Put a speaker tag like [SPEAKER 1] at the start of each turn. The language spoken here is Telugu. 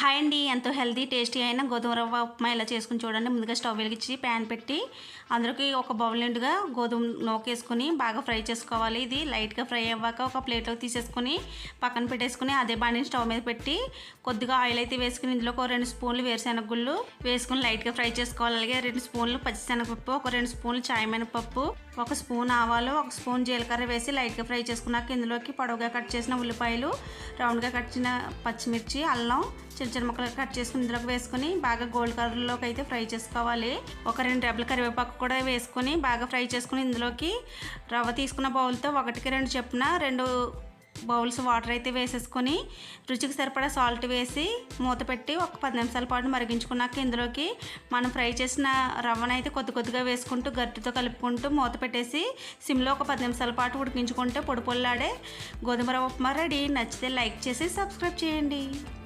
[SPEAKER 1] హాయ్ అండి, ఎంతో హెల్తీ టేస్టీ అయిన గోధుమ రవ్వ ఉప్మా ఇలా చేసుకుని చూడండి. ముందుగా స్టవ్ వెలిగించి ప్యాన్ పెట్టి అందులోకి ఒక బౌల్ నిండుగా గోధుమ నూకేసుకుని బాగా ఫ్రై చేసుకోవాలి. ఇది లైట్గా ఫ్రై అవ్వాక ఒక ప్లేట్లోకి తీసేసుకుని పక్కన పెట్టేసుకుని అదే బాండిని స్టవ్ మీద పెట్టి కొద్దిగా ఆయిల్ అయితే వేసుకుని ఇందులో ఒక 2 స్పూన్లు వేరుశెనగ గుళ్ళు వేసుకుని లైట్గా ఫ్రై చేసుకోవాలి. అలాగే 2 స్పూన్లు పచ్చిశనగపప్పు, ఒక 2 స్పూన్లు చాయమినపప్పు, 1 స్పూన్ ఆవాలు, 1 స్పూన్ జీలకర్ర వేసి లైట్గా ఫ్రై చేసుకున్నాక ఇందులోకి పొడవుగా కట్ చేసిన ఉల్లిపాయలు, రౌండ్గా కట్ చేసిన పచ్చిమిర్చి, అల్లం చిన్న చిన్న ముక్కలు కట్ చేసుకుని ఇందులోకి వేసుకుని బాగా గోల్డ్ కలర్లోకి అయితే ఫ్రై చేసుకోవాలి. ఒక 2 రెబ్బల కరివేపాకు కూడా వేసుకుని బాగా ఫ్రై చేసుకుని ఇందులోకి రవ్వ తీసుకున్న బౌల్తో 1కి 2 చొప్పున 2 బౌల్స్ వాటర్ అయితే వేసేసుకొని రుచికి సరిపడా సాల్ట్ వేసి మూత పెట్టి ఒక 10 నిమిషాల పాటు మరిగించుకున్నాక ఇందులోకి మనం ఫ్రై చేసిన రవ్వను అయితే కొద్ది కొద్దిగా వేసుకుంటూ గట్టితో కలుపుకుంటూ మూత పెట్టేసి సిమ్లో ఒక 10 నిమిషాల పాటు ఉడికించుకుంటే పొడి పొల్లాడే గోధుమ రవ్వ ఉప్మా రెడీ. నచ్చితే లైక్ చేసి సబ్స్క్రైబ్ చేయండి.